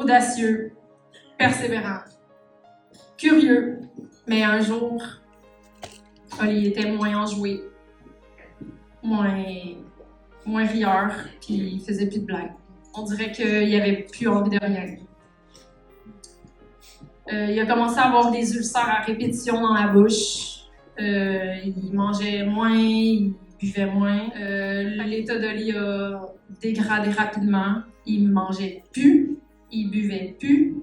audacieux, persévérant, curieux, mais un jour, Oli était moins enjoué, moins rieur, puis il faisait plus de blagues. On dirait qu'il avait plus envie de rien. Il a commencé à avoir des ulcères à répétition dans la bouche. Il mangeait moins, il buvait moins. L'état d'Oli a dégradé rapidement. Il mangeait plus, il buvait plus,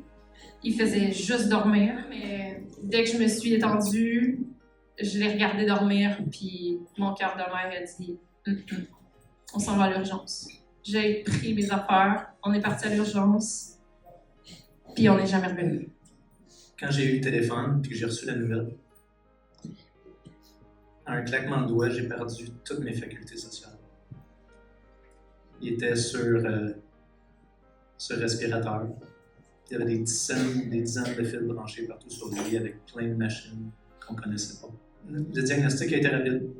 il faisait juste dormir. Mais dès que je me suis étendue, je l'ai regardé dormir, puis mon cœur de mère a dit on s'en va à l'urgence. J'ai pris mes affaires, on est parti à l'urgence, puis on n'est jamais revenu. Quand j'ai eu le téléphone et que j'ai reçu la nouvelle, à un claquement de doigts, j'ai perdu toutes mes facultés sociales. Il était sur respirateur. Il y avait des dizaines de fils branchés partout sur lui avec plein de machines qu'on ne connaissait pas. Le diagnostic a été rapide.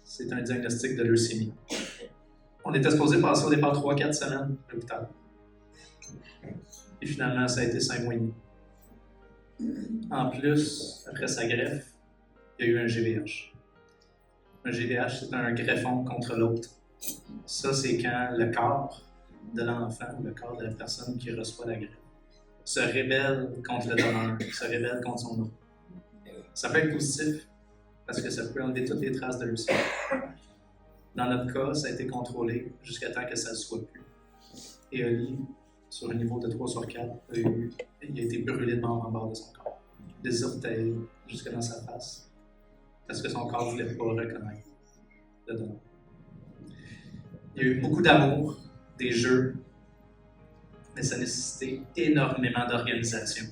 C'est un diagnostic de leucémie. On était supposé passer au départ 3-4 semaines à l'hôpital. Et finalement, ça a été 5 mois et demi. En plus, après sa greffe, il y a eu un GVH. Un GVH, c'est un greffon contre l'autre. Ça, c'est quand le corps de l'enfant, le corps de la personne qui reçoit la greffe, se rébelle contre le donneur, se rébelle contre son autre. Ça peut être positif, parce que ça peut enlever toutes les traces de leucémie. Dans notre cas, ça a été contrôlé jusqu'à temps que ça ne le soit plus. Et Oli, sur un niveau de 3 sur 4, il a été brûlé de mort en bas de son corps. Des orteils jusque dans sa face, parce que son corps ne voulait pas reconnaître le donneur. Il y a eu beaucoup d'amour, des jeux, mais ça nécessitait énormément d'organisation,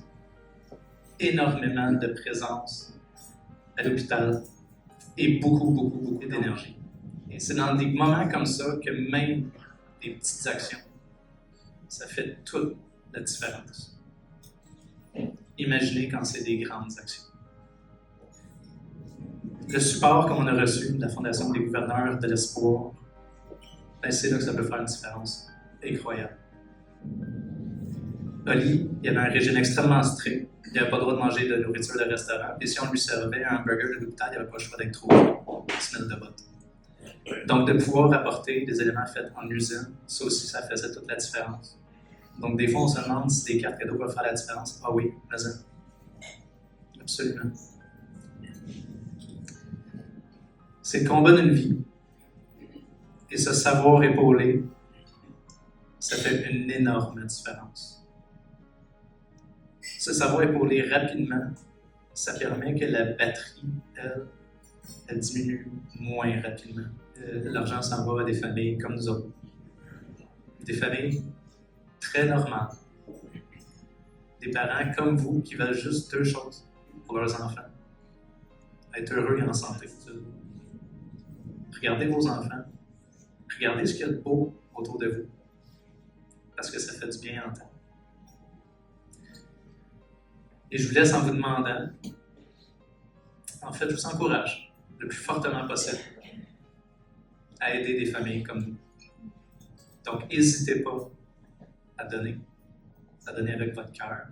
énormément de présence à l'hôpital et beaucoup d'énergie. Et c'est dans des moments comme ça que même des petites actions, ça fait toute la différence. Imaginez quand c'est des grandes actions. Le support qu'on a reçu de la Fondation des gouverneurs de l'espoir, ben c'est là que ça peut faire une différence incroyable. Oli, il avait un régime extrêmement strict. Il n'avait pas le droit de manger de nourriture de restaurant. Et si on lui servait un burger de l'hôpital, il n'avait pas le choix d'être trop il se mettait de botte. Donc, de pouvoir apporter des éléments faits en usine, ça aussi, ça faisait toute la différence. Donc, des fois, on se demande si des cartes cadeaux peuvent faire la différence. Ah oui, mais ça. Absolument. C'est le combat d'une vie. Et ce savoir épauler, ça fait une énorme différence. Ce savoir épauler rapidement, ça permet que la batterie, elle diminue moins rapidement. L'argent s'en va à des familles comme nous autres. Des familles très normales. Des parents comme vous qui veulent juste 2 choses pour leurs enfants. Être heureux et en santé. Regardez vos enfants. Regardez ce qu'il y a de beau autour de vous. Parce que ça fait du bien en temps. Et je vous laisse en vous demandant, en fait, je vous encourage le plus fortement possible à aider des familles comme nous. Donc, n'hésitez pas à donner avec votre cœur,